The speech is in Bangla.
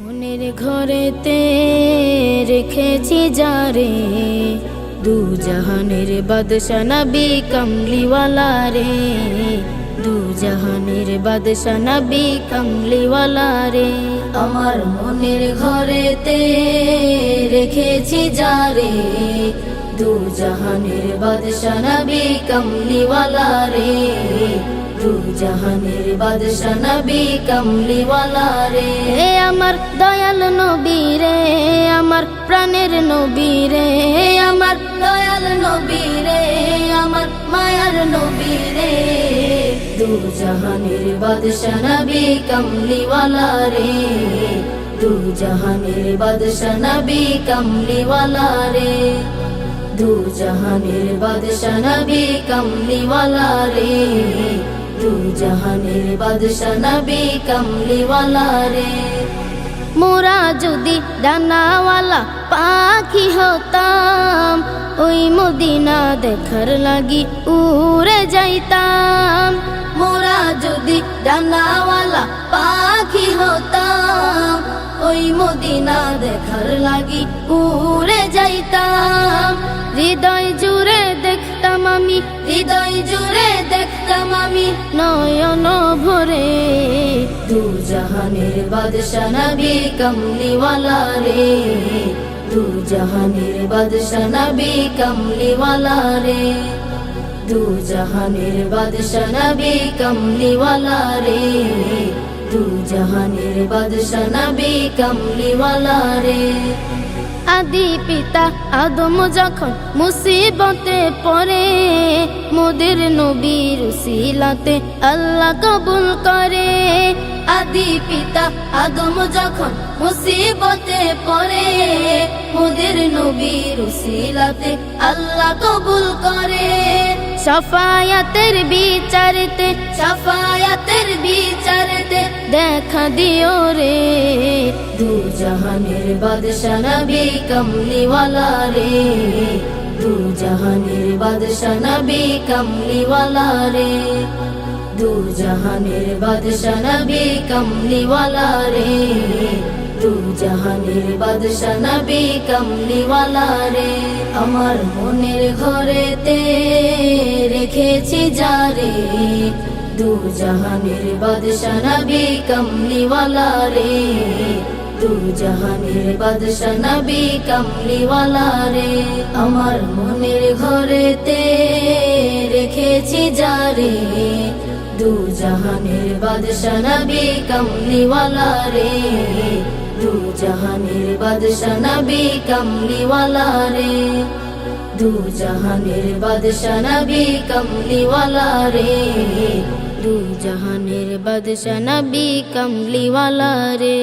মনের ঘরেতে রেখেছি যারে, দু জাহানের বাদশা নবী কমলিওয়ালা রে, দু জাহানের বাদশা নবী কমলিওয়ালা রে। আমার মনের ঘরেতে রেখেছি যারে, দু জাহানের বাদশা নবী কমলিওয়ালা রে, দু জাহানের বাদশা নবী কমলিওয়ালা রে। আমার দয়াল নবী রে, আমার প্রাণের নবী রে, আমার দয়াল নবী রে, আমার মায়ার নবী রে, দু জাহানের বাদশা নবী কমলিওয়ালা রে, দু জাহানের বাদশা নবী কমলিওয়ালা রে, দু জাহানের বাদশা নবী কমলিওয়ালা রে, দু জাহানের বাদশা নবী কমলিওয়ালা রে। মোরা যদি ডানাওয়ালা পাখি হতাম, ওই মদিনা দেখার লাগি উড়ে যাইতাম। মোরা যদি ডানাওয়ালা পাখি হতাম, ওই মদিনা দেখার লাগি উড়ে যাইতাম। হৃদয় জুড়ে দেখতাম আমি, হৃদয় জুড়ে দেখতাম আমি নয়ন ভরে, দু জাহানের বাদশা নবী কমলিওয়ালা রে, দু জাহানের বাদশা নবী কমলিওয়ালা রে, দু জাহানের বাদশা নবী কমলিওয়ালা রে, দু জাহানের বাদশা নবী কমলিওয়ালা রে। আদি পিতা আদম যখন মুসিবতে পড়ে, মোদের নবীর উসিলাতে আল্লাহ কবুল করে। আদি পিতা আদম যখন মুসিবতে পড়ে, মোদের নবীর উসিলাতে আল্লাহ কবুল করে। শাফায়াতের বিচারতে, শাফায়াতের বিচারতে দেখা দিও রে, দু জাহানের বাদশা নবী কমলিওয়ালা রে, দু জাহানের বাদশা নবী কমলিওয়ালা রে, দু জাহানের বাদশা নবী কমলিওয়ালা রে, দু জাহানের বাদশা নবী কমলিওয়ালা রে। আমার মনের ঘরেতে রেখেছি যারে, দু জাহানের বাদশা নবী কমলিওয়ালা রে, দু জাহানের বাদশা নবী কমলিওয়ালা রে। আমার মনের ঘরেতে রেখেছি যারে, দু জাহানের বাদশা নবী কমলিওয়ালা রে, দু জাহানের বাদশা নবী কমলিওয়ালা রে, দু জাহানের বাদশা নবী কমলিওয়ালা রে, দু জাহানের বাদশা নবী কমলিওয়ালা রে।